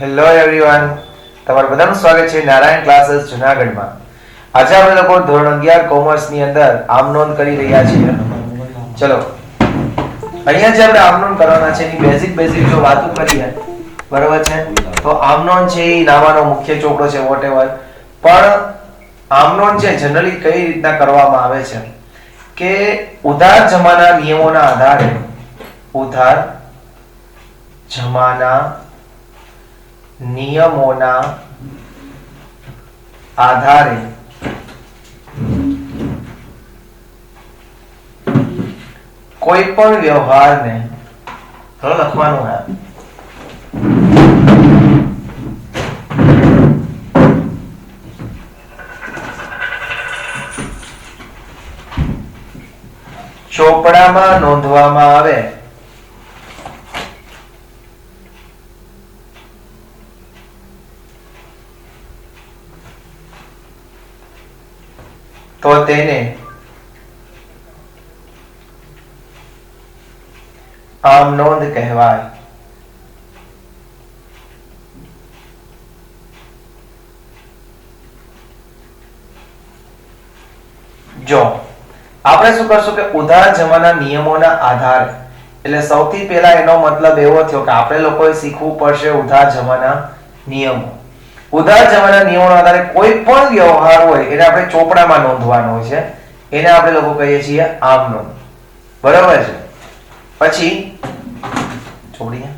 Hello everyone, તમારું બધાનું સ્વાગત છે નારાયણ ક્લાસીસ જૂનાગઢમાં. આજે આપણે લોકો ધોરણ 11 કોમર્સ ની અંદર આમ નોંધ કરી રહ્યા છીએ. ચલો, અહીંયા જે આપણે આમ નોંધ કરવાના છે એની બેઝિક જો વાતો કરીએ, બરાબર છે, તો આમ નોંધ છે એ નામાનો મુખ્ય ચોપડો છે વોટેવર. પણ આમ નોંધ છે જનરલી કઈ રીતના કરવામાં આવે છે કે ઉધાર જમાના નિયમોના આધારે ઉધાર જમાના નિયમોના આધારે કોઈ પણ વ્યવહારને લખવાનું હે ચોપડામાં નોંધવામાં આવે તો તેને આમ નોંધ કહેવાય. જો આપણે શું કરશું કે ઉધાર જમાના નિયમોના આધારે, એટલે સૌથી પહેલા એનો મતલબ એવો થયો કે આપણે લોકોએ શીખવું પડશે ઉધાર જમાના નિયમો. ઉધાર જમાના નિયમોના આધારે કોઈ પણ વ્યવહાર હોય એને આપણે ચોપડામાં નોંધવાનો હોય છે, એને આપણે લોકો કહીએ છીએ આમ નોંધ. બરાબર છે. પછી છોડીએ,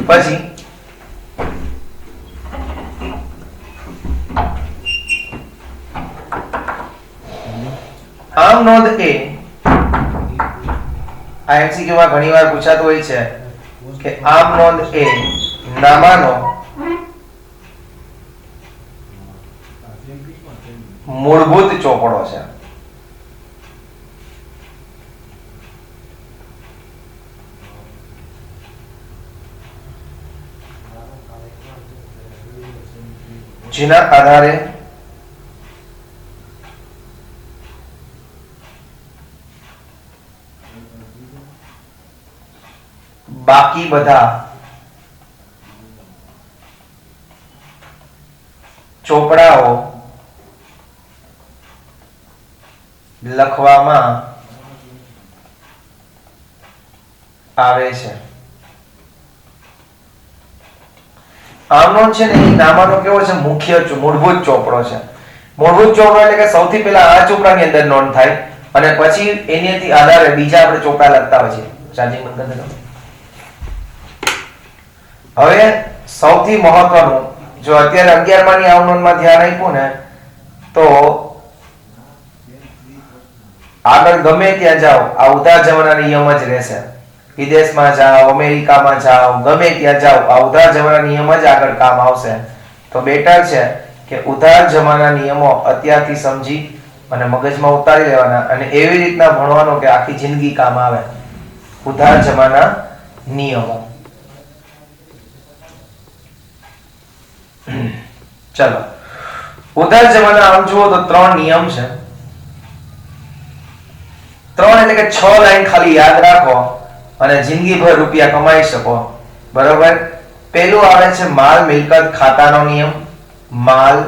પછી આમ નોંધ એ આ એમસીક્યુ માં ઘણીવાર પૂછાતું હોય છે કે આમ નોંધ એ નામાનો મૂળભૂત ચોપડો છે. જેના આધારે બાકી બધા ચોપડાઓ લખવામાં આવે છે. આમનો છે ને એ નામાનો કેવો છે, મુખ્ય મૂળભૂત ચોપડો છે. મૂળભૂત ચોપડો એટલે કે સૌથી પહેલા આ ચોપડાની અંદર નોંધ થાય અને પછી એની આધારે બીજા આપણે ચોપડા લખતા હોય છે. ચાર્જિંગ બંધ કરી દો. હવે સૌથી મહત્વનું, જો અત્યારે 11 માની આમ નોંધમાં ધ્યાન આપ્યું ને તો આગળ ગમે ત્યાં જાઓ આ ઉધાર જમાના નિયમ જ રહેશે. વિદેશમાં જાઓ, અમેરિકામાં જાઓ, ગમે ત્યાં જાઓ આ ઉધાર જમાના નિયમ જ આગળ કામ આવશે. તો બેટર છે કે ઉધાર જમાના નિયમો અત્યારથી સમજી અને મગજમાં ઉતારી લેવાના અને એવી રીતના ભણવાનો કે આખી જિંદગી કામ આવે. ઉધાર જમાના નિયમો. ચલો, ઉધાર જમાના આમ જુઓ તો 3 નિયમ છે. 3 એટલે કે 6 લાઈન ખાલી યાદ રાખો અને જિંદગીભર રૂપિયા કમાઈ શકો. બરોબર. પહેલું આવે છે માલ મિલકત ખાતાનો નિયમ. માલ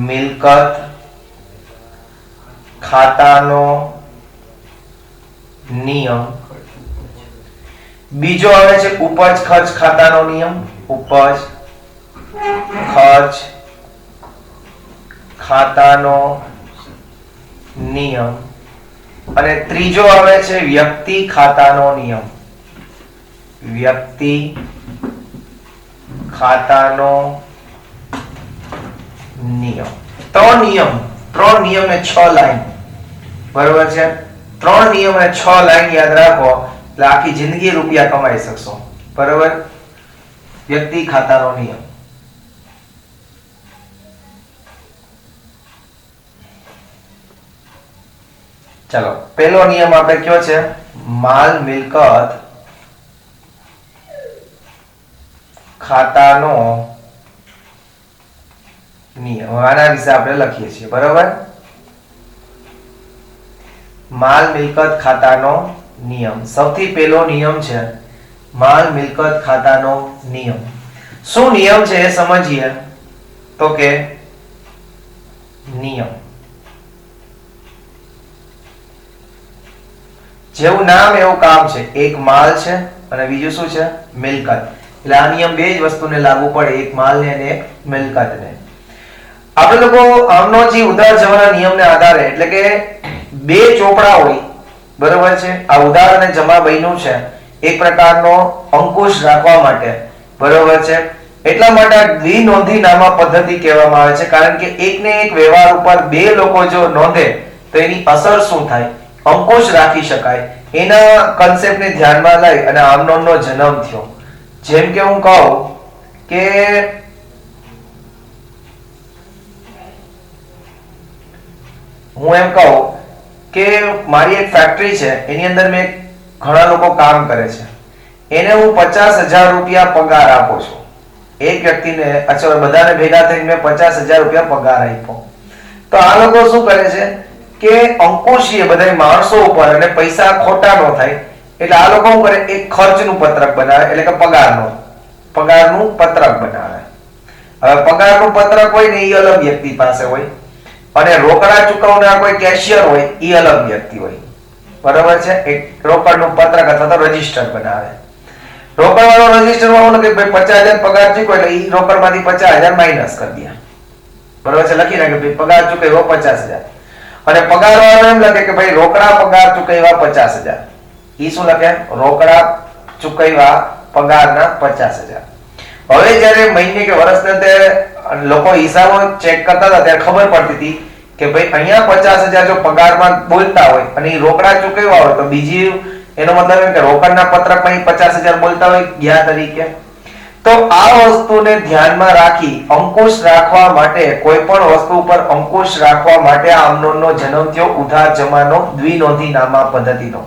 મિલકત ખાતાનો નિયમ. બીજો આવે છે ઉપજ ખર્ચ ખાતાનો નિયમ. ઉપજ ખર્ચ ખાતાનો નિયમ. અને ત્રીજો આવે છે વ્યક્તિ ખાતાનો નિયમ. વ્યક્તિ ખાતાનો નિયમ. 3 નિયમ ને 6 લાઈન. બરોબર છે. 3 નિયમ અને 6 લાઈન યાદ રાખો એટલે આખી જિંદગી રૂપિયા કમાઈ શકશો. બરોબર. વ્યક્તિ ખાતાનો નિયમ. ચલો, પહેલો નિયમ આપણે કયો છે? માલ મિલકત ખાતાનો નિયમ. આના વિશે આપણે લખીએ છીએ. બરાબર. માલ મિલકત ખાતાનો નિયમ. સૌથી પહેલો નિયમ છે માલ મિલકત ખાતાનો નિયમ. શું નિયમ છે એ સમજીએ. તો કે નિયમ જેવું નામ એવું કામ છે. એક માલ છે અને બીજું શું છે? મિલકત. એટલે આ નિયમ બે જ વસ્તુને લાગુ પડે, એક માલને અને એક મિલકતને. આપણે લોકો આમનો જે ઉધાર જમાના નિયમને આધારે એટલે કે બે ચોપડા હોય, બરોબર છે, આ ઉધાર અને જમા બન્યું છે એક પ્રકારનો અંકુશ રાખવા માટે, બરોબર છે. એટલા માટે દ્વિનોંધી નામા પદ્ધતિ કહેવામાં આવે છે, કારણ કે એકને એક વ્યવહાર ઉપર બે લોકો જો નોંધે તો એની અસર શું થાય, અંકુશ રાખી શકાય. એના કન્સેપ્ટને ધ્યાનમાં લઈ અને આમનોંધનો જન્મ થયો. જેમ કે હું કહું કે મારી એક ફેક્ટરી છે, એની અંદર મેં ઘણા લોકો કામ કરે છે, એને હું 50,000 રૂપિયા પગાર આપું છું. એક વ્યક્તિને, અથવા બધાને ભેગા થઈને મેં 50,000 રૂપિયા પગાર આપ્યો. તો આ લોકો શું કરે છે કે અંકુશીય બધા માણસો ઉપર અને પૈસા ખોટા ન થાય એટલે આ લોકો શું કરે, એક ખર્ચનું પત્રક બનાવે, એટલે કે પગારનું પત્રક બનાવે. હવે પગારનું પત્રક હોય ને એ અલગ વ્યક્તિ પાસે હોય અને રોકડા ચૂકવનાર કોઈ કેશિયર હોય એ અલગ વ્યક્તિ હોય, બરાબર છે. એક રોકડનું પત્રક અથવા તો રજીસ્ટર બનાવે. રોકડ વાળો રજીસ્ટરમાં હું લખે ભાઈ 50,000 પગાર ચૂકવ્યો એટલે ઈ રોકડમાંથી 50,000 માઈનસ કરી દે, બરાબર છે. લખી નાખે ભાઈ પગાર ચૂકવ્યો 50,000 અને પગાર વાળો એમ લખે કે ભાઈ રોકડા પગાર ચૂકવ્યા 50,000. ઈ શું લખે? રોકડા ચૂકવ્યા પગારના 50,000. હવે જ્યારે મહિને કે વર્ષને તે લોકો હિસાબો ચેક કરતા હતા ત્યારે ખબર પડતી હતી કે ભાઈ અહીંયા 50,000 જો પગારમાં બોલતા હોય અને ઈ રોકડા ચૂકવ્યા હોય તો બીજી, એનો મતલબ એમ કે રોકડના પત્રકમાં 50,000 બોલતા હોય ગયા તરીકે. તો આ વસ્તુને ધ્યાનમાં રાખી અંકુશ રાખવા માટે, કોઈ પણ વસ્તુ પર અંકુશ રાખવા માટે આમનોંધનો જન્મ થયો ઉધાર જમાનો દ્વિનોંધી નામા પદ્ધતિનો.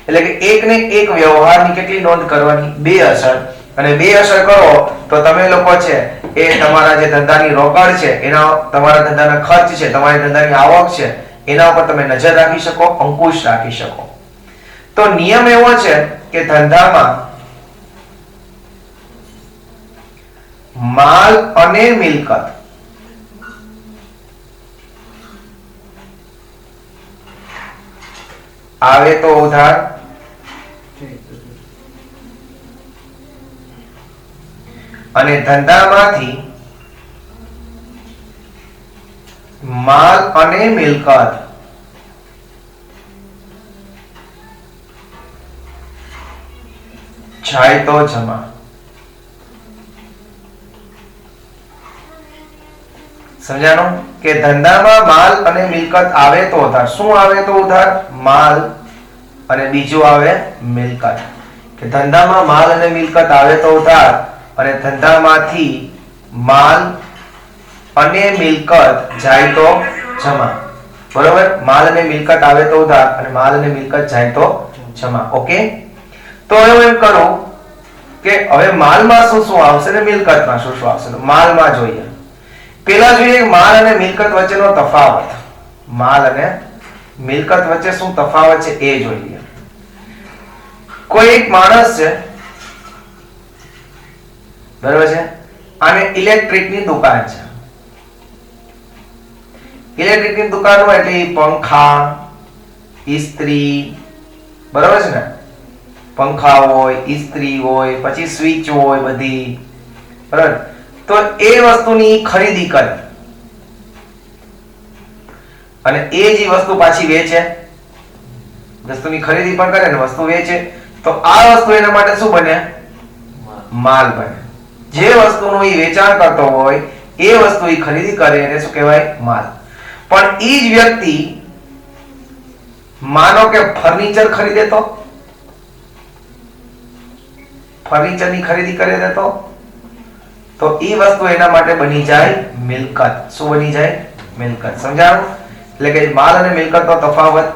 એટલે કે એકને એક વ્યવહારની કેટલી નોંધ કરવાની? બે અસર. અને બે અસર કરો તો તમે લોકો છે એ તમારા જે ધંધાની રોકડ છે, એના તમારા ધંધાના ખર્ચ છે, તમારી ધંધાની આવક છે, એના ઉપર તમે નજર રાખી શકો, અંકુશ રાખી શકો. તો નિયમ એવો છે કે ધંધામાં માલ અને મિલકત આવે તો ઉધાર અને ધંધામાંથી માલ અને મિલકત જાય તો જમા. સમજાણું કે ધંધામાં માલ અને મિલકત આવે તો ઉધાર. શું આવે તો ઉધાર? માલ અને બીજું આવે મિલકત. કે ધંધામાં માલ અને મિલકત આવે તો ઉધાર અને ધંધામાંથી માલ અને મિલકત જાય તો જમા. બરોબર? માલ અને મિલકત આવે તો ઉધાર અને માલ અને મિલકત જાય તો જમા. ઓકે, તો હવે હું એમ કરું કે હવે માલમાં શું શું આવશે ને મિલકતમાં શું શું આવશે. માલમાં જોઈએ, પેલા જોઈએ માલ અને મિલકત વચ્ચેનો તફાવત. માલ અને મિલકત વચ્ચે શું તફાવત છે એ જોઈએ. કોઈ એક માણસ છે, બરાબર છે, આને ઇલેક્ટ્રિકની દુકાન છે. ઇલેક્ટ્રિકની દુકાન હોય એટલે પંખા, ઇસ્ત્રી, બરાબર છે ને, પંખા હોય, ઇસ્ત્રી હોય, પછી સ્વિચ હોય બધી, બરાબર. તો એ વસ્તુની ખરીદી કરે અને એ જે વસ્તુ પાછી વેચે, વસ્તુની ખરીદી પણ કરે ને વસ્તુ વેચે, તો આ વસ્તુ એના માટે શું બને? માલ બને. જે વસ્તુનું એ વેચાણ કરતો હોય એ વસ્તુ એ ખરીદી કરે એને શું કહેવાય? માલ. પણ એ જ વ્યક્તિ માનો કે ફર્નિચર ખરીદે તો, ફર્નિચરની ખરીદી કરે તો એ વસ્તુ એના માટે બની જાય મિલકત. શું બની જાય? મિલકત. સમજાણું? એટલે કે માલ અને મિલકતનો તફાવત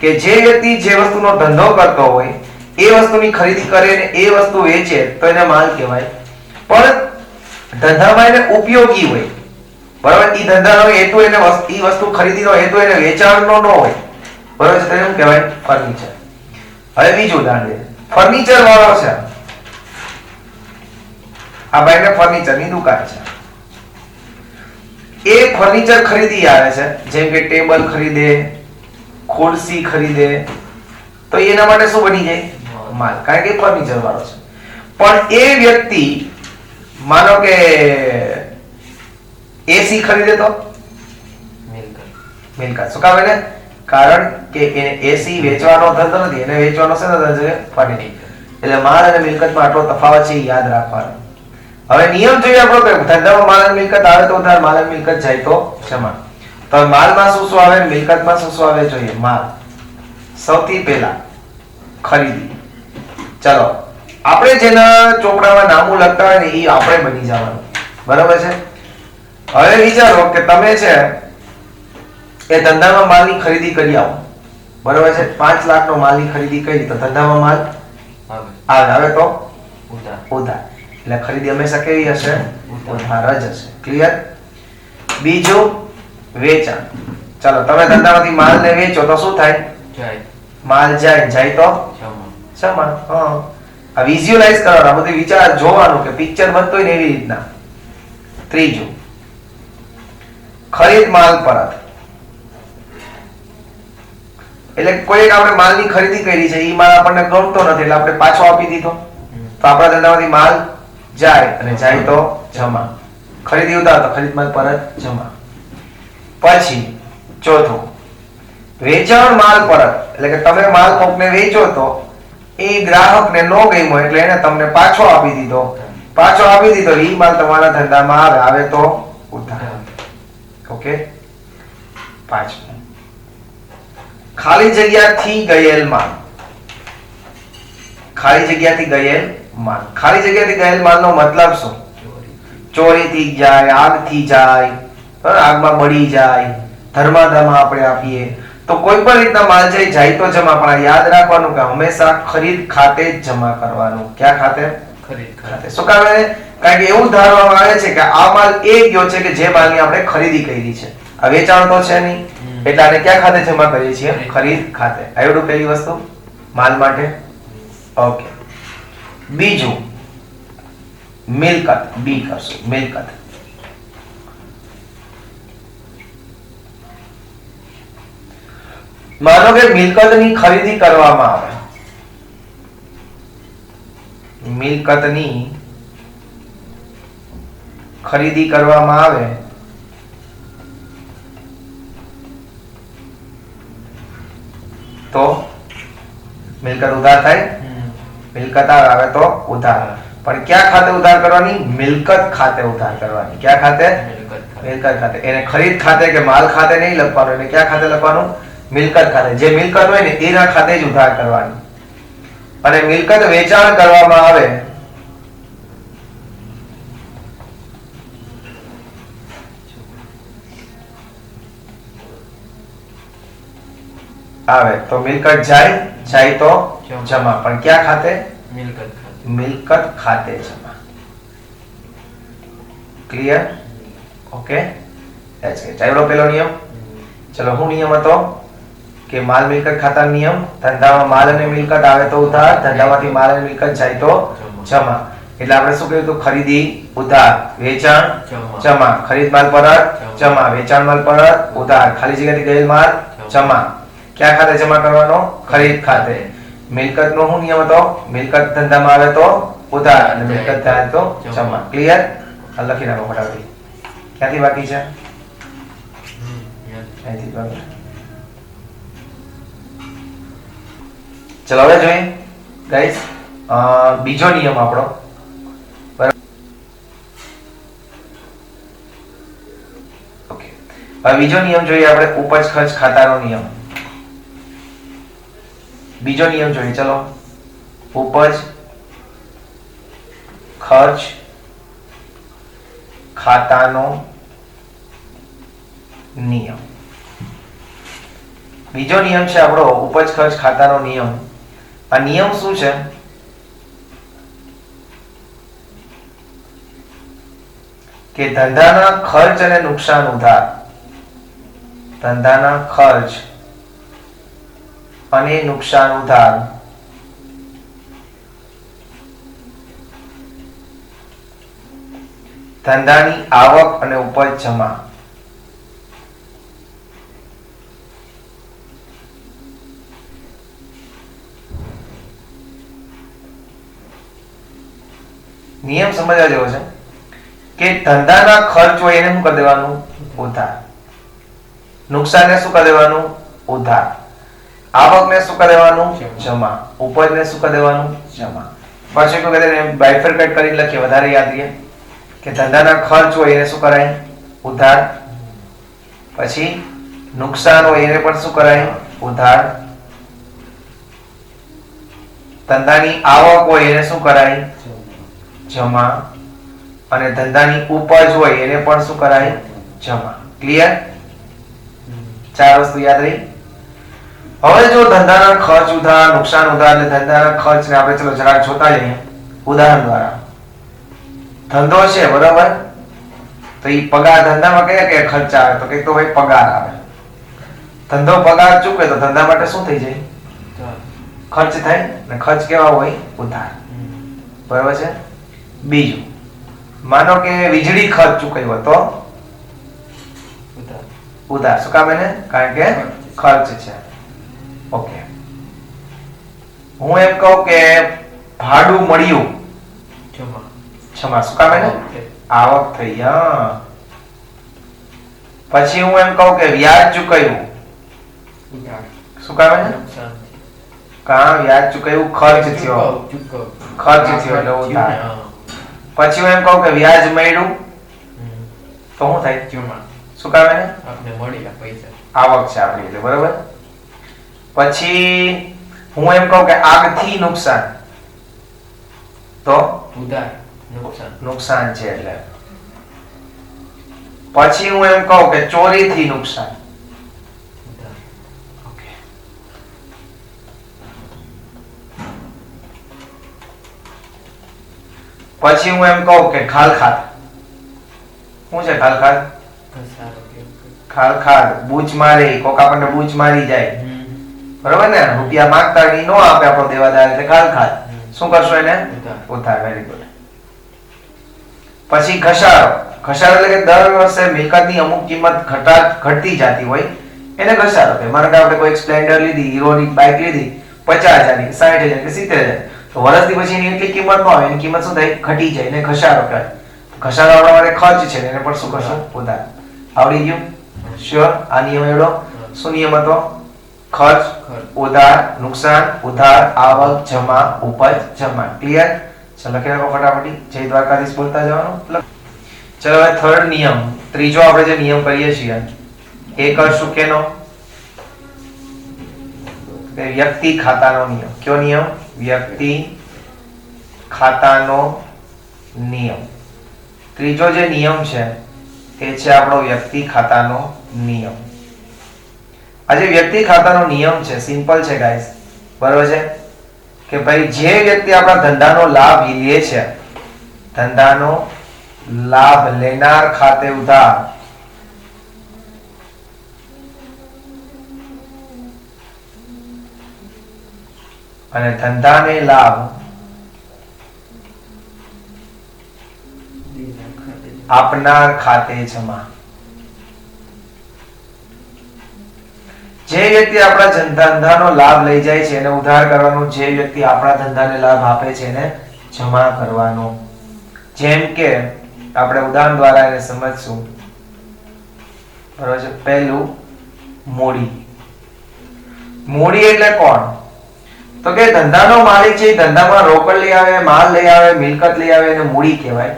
કે જે વ્યક્તિ જે વસ્તુનો ધંધો કરતો હોય એ વસ્તુની ખરીદી કરે ને એ વસ્તુ વેચે તો એને માલ કહેવાય. પણ ધંધામાં એને ઉપયોગી હોય, બરાબર, એ ધંધાનો હેતુ એને એ વસ્તુ ખરીદીનો હેતુ એને વેચાણનો ન હોય, બરાબર છે, તો શું કહેવાય? ફર્નિચર. હવે બીજું ઉદાહરણ લે, ફર્નિચર વાળો છે, આ ભાઈને ફર્નિચરની દુકાન છે. એ ફર્નિચર ખરીદી આવે છે, જેમ કે ટેબલ ખરીદે, ખુરશી ખરીદે, તો એના માટે શું બની જાય? માલ, કારણ કે ફર્નિચર વાળો છે. પણ એ વ્યક્તિ માનો કે એસી ખરીદે તો મિલકત. શું કામ? એને કારણ કે એને એસી વેચવાનો ધંધો નથી, એને વેચવાનો છે ધંધો છે ફર્નિચર. એટલે માલ અને મિલકતમાં આટલો તફાવત છે, યાદ રાખવાનો. હવે નિયમ જોઈએ આપણો કે ધંધામાં માલ અને મિલકત આવે તો ઉધાર, માલ અને મિલકત જાય તો જમા. તો માલમાં શું શું આવે, મિલકતમાં શું શું આવે જોઈએ? માલ. સૌથી પહેલા ખરીદી. ચલો આપણે જેના ચોપડામાં નામું લખતા હોય ને એ આપણે બની જવાનું, બરાબર છે? હવે વિચારો કે તમે છે એ ધંધામાં માલની ખરીદી કરી આવો, બરાબર છે? 5 લાખનો માલની ખરીદી કરી તો ધંધામાં માલ આવે તો ઉધાર. એટલે ખરીદી હંમેશા કેવી હશે? ઉધાર જ હશે. ક્લિયર? બીજું વેચાણ. ચાલો તમે ધંધામાંથી માલ ને વેચો તો શું થાય? માલ જાય, જાય તો જમા. આ વિઝ્યુઅલાઇઝ કરવાનું, આ બધું વિચાર જોવાનું કે પિક્ચર બનતો હોય ને એવી રીતના. ત્રીજું ખરીદ માલ પરત. એટલે કોઈ આપણે માલની ખરીદી કરી છે, એ માલ આપણને ગમતો નથી એટલે આપણે પાછો આપી દીધો, તો આપણા ધંધામાંથી માલ જાય અને જાય તો જમા. ખરીદી ઉધાર તો ખરીદ માલ પરત જમા. પછી ચોથું વેચાણ માલ પરત. એટલે કે તમે માલ કોકને વેચો તો એ ગ્રાહકને ન ગમ્યો એટલે એને તમને પાછો આપી દીધો. પાછો આપી દીધો એ માલ તમારા ધંધામાં આવે, આવે તો ઉધાર. ઓકે. પાંચમું ખાલી જગ્યાથી ગયેલ માલ. ખાલી જગ્યાથી ગયેલ માલ. ખાલી જગ્યાથી ગયેલ માલનો મતલબ શું? ચોરીથી જાય, આગથી જાય, આગમાં બળી જાય, ધર્માદામાં આપણે આપીએ તો કોઈ પણ રીતના માલ જાય તો જમા. પણ યાદ રાખવાનું કે હંમેશા ખરીદ ખાતે જ જમા કરવાનું. ક્યાં ખાતે? ખરીદ ખાતે. શું કામ? કારણ કે એવું ધારવામાં આવે છે કે આ માલ એ ગયો છે કે જે માલની આપણે ખરીદી કરી છે, આ વેચાણ તો છે નહીં, એટલે આને ક્યાં ખાતે જમા કરીએ છીએ? ખરીદ ખાતે. આવડું પહેલી વસ્તુ માલ માટે. ઓકે. બીજું મિલકત. બી કરશું. મિલકત. માનો કે મિલકતની ખરીદી કરવામાં આવે. મિલકતની ખરીદી કરવામાં આવે તો મિલકત ઉધાર થાય. મિલકત આવે તો ઉધાર. પણ ક્યાં ખાતે ઉધાર કરવાની? મિલકત ખાતે ઉધાર કરવાની. ક્યાં ખાતે? મિલકત ખાતે. એને ખરીદ ખાતે કે માલ ખાતે નહીં લખવાનું, એને ક્યાં ખાતે લખવાનું? મિલકત ખાતે. જે મિલકત હોય ને એના ખાતે જ ઉધાર કરવાની. અને મિલકત વેચાણ કરવામાં આવે તો મિલકત જાય તો જમા. પણ ક્યાં ખાતે? મિલકત ખાતે જમા. ક્લિયર? ઓકે. ચાલો પેલો નિયમ. ચલો શું નિયમ હતો? કે માલ મિલકત ખાતા નિયમ. ધંધામાં માલ અને મિલકત આવે તો ઉધાર, ધંધામાંથી માલ અને મિલકત જાય તો જમા. એટલે આપણે શું કહ્યું હતું? ખરીદી ઉધાર, વેચાણ જમા, ખરીદ માલ પરત જમા, વેચાણ માલ પરત ઉધાર, ખાલી જગ્યાથી ગયેલ માલ જમા. ક્યાં ખાતે જમા કરવાનો? ખરીદ ખાતે. મિલકત નો શું નિયમ હતો? મિલકત ધંધામાં આવે તો ઉધાર અને મિલકત થાય તો જમા. ક્લિયર? આ લખી નાખો ફટાફટ. ક્યાંથી બાકી છે? અહીંથી બાકી. ચલો હવે જોઈએ ગાઈસ બીજો નિયમ આપણો. ઓકે. હવે બીજો નિયમ જોઈએ આપણે, ઉપજ ખર્ચ ખાતાનો નિયમ. બીજો નિયમ જોઈએ. ચલો ઉપજ ખર્ચ ખાતાનો નિયમ. બીજો નિયમ છે આપણો ઉપજ ખર્ચ ખાતાનો નિયમ. આ નિયમ શું છે? કે ધંધાના ખર્ચ અને નુકસાન ઉધાર. ધંધાના ખર્ચ અને નુકસાન ઉધાર ધંધાની આવક અને ઉપજ જમા. નિયમ સમજવા જેવો છે કે ધંધાના ખર્ચ હોય એને શું કરી દેવાનું? ઉધાર. નુકસાનને શું કરી દેવાનું? ઉધાર. આવકને શું કરી દેવાનું? જમા. ઉપજને શું કરી દેવાનું? જમા. પાછું શું કહે છે બાયફર્કેટ કરીને લખીએ વધારે યાદ રહે કે ધંધાના ખર્ચ હોય એને શું કરાય? ઉધાર. પછી નુકસાન હોય એને પણ શું કરાય? ઉધાર. ધંધાની આવક હોય એને શું કરાય? જમા. અને ધંધાની ઉપજ હોય એને પણ શું કરાય? જમા. ક્લિયર? ચાર વસ્તુ યાદ રહી. હવે જો ધંધાના ખર્ચ ઉધાર, નુકસાન ઉધાર એટલે ધંધાના ખર્ચને આપણે ચલો જરાક જોતા જઈએ ઉદાહરણ દ્વારા. ધંધો છે બરાબર, તો એ પગાર ધંધામાં કયા કયા ખર્ચ આવે? તો કઈક તો ભાઈ પગાર આવે. ધંધો પગાર ચૂકે તો ધંધા માટે શું થઈ જાય? ખર્ચ થાય. ને ખર્ચ કેવા હોય? ઉધાર. બરાબર છે. બીજું, માનો કે વીજળી ખર્ચ ચૂકવ્યો તો ઉધાર. શું કામ એને? કારણ કે ખર્ચ છે. ઓકે. હું એમ કહું કે ભાડું મળ્યું જમા. શું કામ એને? આવક થઈ. હા. પછી હું એમ કહું કે વ્યાજ ચૂકવ્યું ઉધાર. શું કામ એને? કાં વ્યાજ ચૂકવ્યું ખર્ચ થયો. ખર્ચ થયો એટલે ઉધાર. પછી હું એમ કહું કે વ્યાજ મળ્યું તો શું થાય? જમા. શું કામ એને? આપણે મળ્યા પૈસા. આવક છે આપણી એટલે બરાબર. પછી હું એમ કહું કે આગથી નુકસાન તો ઉધાર. નુકસાન છે એટલે. પછી હું એમ કહું કે ચોરીથી નુકસાન. ઓકે. પછી હું એમ કહું કે ખાલખાત. શું છે ખાલખાત? ખાલખાત બૂચ મારે, કોક આપણને બૂચ મારી જાય બરોબર ને, રૂપિયા માંગતા હોય નો આપે આપણો દેવાદાર એટલે ખાલખાત. શું કરશો એને? ઉધાર. Very good. પછી ઘસારો. ઘસારો એટલે કે દર વર્ષે મિલકતની અમુક કિંમત ઘટતી જતી હોય એને ઘસારો કહેવાય. માનો કે આપણે કોઈ સ્પ્લેન્ડર લીધી, હીરોની બાઇક લીધી 50,000 ની, 60,000 કે 70,000, તો વર્ષથી પછી એની એટલી કિંમત ન આવે, એની કિંમત શું થાય? ઘટી જાય. એને ઘસારો કહેવાય. ઘસારો આપણા માટે ખર્ચ છે એને પણ શું કરશો? ઉધાર. આવડી ગયું? શ્યોર? આ નિયમ એવડો. શું નિયમ હતો? ખર્ચ, ઉધાર, નુકસાન, ઉધાર, આવક, જમા, ઉપજ, જમા. ક્લિયર? ચલો લખી રાખો ફટાફટી. જય દ્વારકાધીશ બોલતા જવાનું. ચલો હવે થર્ડ નિયમ, ત્રીજો આપણે જે નિયમ કરીએ છીએ એ કરશું કેનો? વ્યક્તિ ખાતાનો નિયમ. કયો નિયમ? વ્યક્તિ ખાતાનો નિયમ. ત્રીજો જે નિયમ છે એ છે આપણો વ્યક્તિ ખાતાનો નિયમ. આ જે વ્યક્તિ ખાતાનો નિયમ છે સિમ્પલ છે ગાઈસ. બરોબર છે કે ભાઈ જે વ્યક્તિ આપણા ધંધાનો લાભ લે છે, ધંધાનો લાભ લેનાર ખાતે ઉધાર, અને ધંધાને લાભ આપનાર ખાતે જમા. જે વ્યક્તિ આપણા ધંધાનો લાભ લઈ જાય છે એને ઉધાર કરવાનો, જે વ્યક્તિ આપણા ધંધાને લાભ આપે છે એને જમા કરવાનો. જેમ કે આપણે ઉદાહરણ દ્વારા એને સમજશું. બરોબર છે. પહેલું મૂડી. મૂડી એટલે કોણ? તો કે ધંધાનો માલિક છે, ધંધામાં રોકડ લઈ આવે, માલ લઈ આવે, મિલકત લઈ આવે એને મૂડી કહેવાય.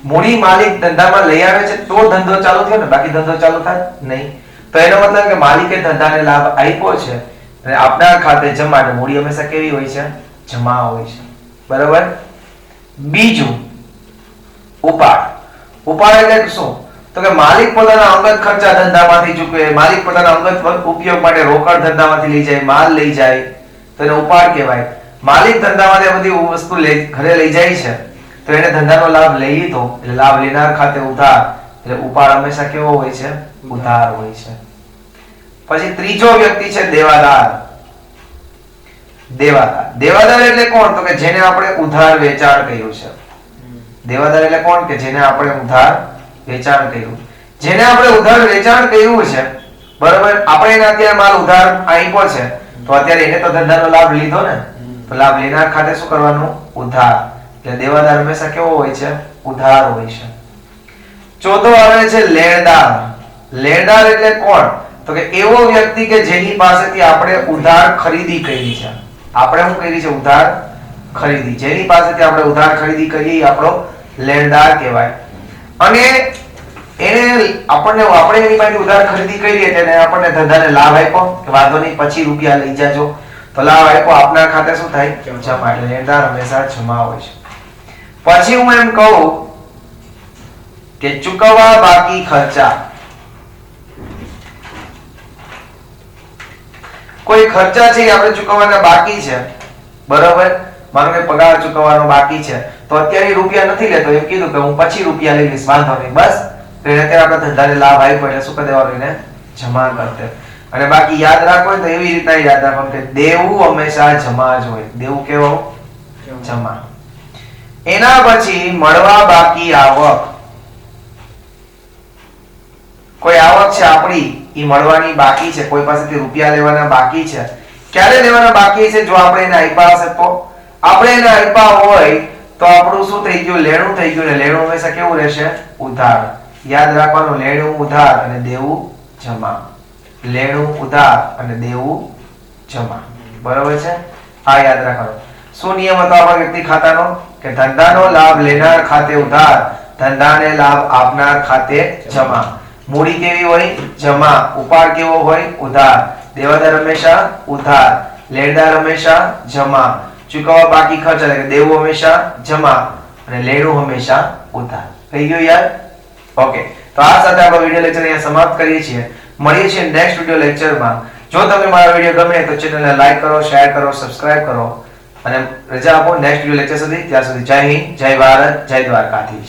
મૂડી માલિક ધંધામાં લઈ આવે છે તો ધંધો ચાલુ થયો ને, બાકી ધંધો ચાલુ થાય નહીં. તો એનો મતલબ કે માલિકે ધંધાને લાભ આપ્યો છે અને આપનાર ખાતે જમા. મૂડી હંમેશા કેવી હોય છે? જમા હોય છે. બરાબર. બીજું ઉપાડ. ઉપાડ એટલે શું? તો કે માલિક પોતાના અંગત ખર્ચા ધંધામાંથી ચૂકવે, માલિક પોતાના અંગત ઉપયોગ માટે રોકડ ધંધામાંથી લઈ જાય, માલ લઈ જાય તો એને ઉપાડ કહેવાય. માલિક ધંધામાંથી આ બધી વસ્તુ ઘરે લઈ જાય છે તો એને ધંધાનો લાભ લઈ લીધો એટલે લાભ લેનાર ખાતે ઉધાર. એટલે ઉપાડ હંમેશા કેવો હોય છે? ઉધાર હોય છે. પછી ત્રીજો વ્યક્તિ છે દેવાદાર. દેવાદાર. દેવાદાર એટલે કોણ? તો કે જેને આપણે ઉધાર વેચાણ કહ્યું છે. દેવાદાર એટલે કોણ? કે જેને આપણે ઉધાર વેચાણ કર્યું. જેને આપણે ઉધાર વેચાણ કર્યું છે, બરોબર, આપણે એને અત્યારે માલ ઉધાર આપ્યો છે, તો અત્યારે એને તો ધંધાનો લાભ લીધો ને, તો લાભ લેનાર ખાતે શું કરવાનું? ઉધાર. એટલે દેવાદાર હંમેશા કેવો હોય છે? ઉધાર હોય છે. ચોથો આવે છે લેણદાર. લેણદાર એટલે કોણ? તો કે એવો વ્યક્તિ કે જેની પાસેથી આપણે ઉધાર ખરીદી કરી છે. આપણે શું કરી છે? ઉધાર ખરીદી. જેની પાસેથી આપણે ઉધાર ખરીદી કરીએ એ આપણો લેણદાર કહેવાય. અને આપણે એની પાસે ઉધાર ખરીદી કરી એટલે આપણને ધંધાને લાભ આપ્યો કે વાંધો નહીં પછી રૂપિયા લઈ જાજો, તો લાભ આપ્યો, આપના ખાતે શું થાય? જમા. એટલે લેણદાર હંમેશા જમા હોય છે. પછી હું એમ કહું કે ચૂકવવા બાકી ખર્ચા. કોઈ ખર્ચા છે આપણે ચૂકવવાના બાકી છે, બરોબર, માનો કે પગાર ચૂકવવાનો બાકી છે, તો અત્યારે રૂપિયા નથી લેતો, એમ કીધું કે હું પછી રૂપિયા લઈ લઈશ, વાંધો નહીં, બસ એને અત્યારે આપણે ધંધાને લાભ આપ્યો એટલે શું કરી દેવાનું? એને જમા કરતે. અને બાકી યાદ રાખો તો એવી રીતના યાદ રાખો કે દેવું હંમેશા જમા જ હોય. દેવું કેવું? જમા. એના પછી મળવા બાકી આવક. કોઈ આવક છે આપણી, ઈ મળવાની બાકી છે, કોઈ પાસેથી રૂપિયા લેવાના બાકી છે. ક્યારે લેવાના બાકી છે? જો આપણે એને આપ્યા હશે તો. આપણે એને આપ્યા હોય તો આપણું શું થઈ ગયું? લેણું થઈ ગયું. ને લેણું હંમેશા કેવું રહેશે? ઉધાર. યાદ રાખવાનું, લેણું ઉધાર અને દેવું જમા. લેણું ઉધાર અને દેવું જમા. બરોબર છે? આ યાદ રાખવાનું. શું નિયમ હતો આપણા વ્યક્તિ ખાતાનો? કે ધંધાનો લાભ લેનાર ખાતે ઉધાર, ધંધાને લાભ આપનાર ખાતે જમા. મૂડી કેવી હોય? જમા. ઉપાડ કેવો હોય? ઉધાર. દેવાદાર હંમેશા ઉધાર, લેણદાર હંમેશા જમા, ચૂકવવા બાકી ખર્ચ એટલે કે દેવું હંમેશા જમા અને લેણું હંમેશા ઉધાર. થઈ ગયું યાર? ઓકે, તો આ સાથે આપણો વિડિયો લેક્ચર અહીંયા સમાપ્ત કરીએ છીએ. મળીએ છીએ નેક્સ્ટ વિડિયો લેક્ચરમાં. જો તમને મારો વિડિયો ગમે તો ચેનલને લાઈક કરો, શેર કરો, સબસ્ક્રાઇબ કરો અને રજા આપો નેક્સ્ટ વિડિયો લેક્ચર સુધી. ત્યાં સુધી જય હિન્દ, જય ભારત, જય દ્વારકાધીશ.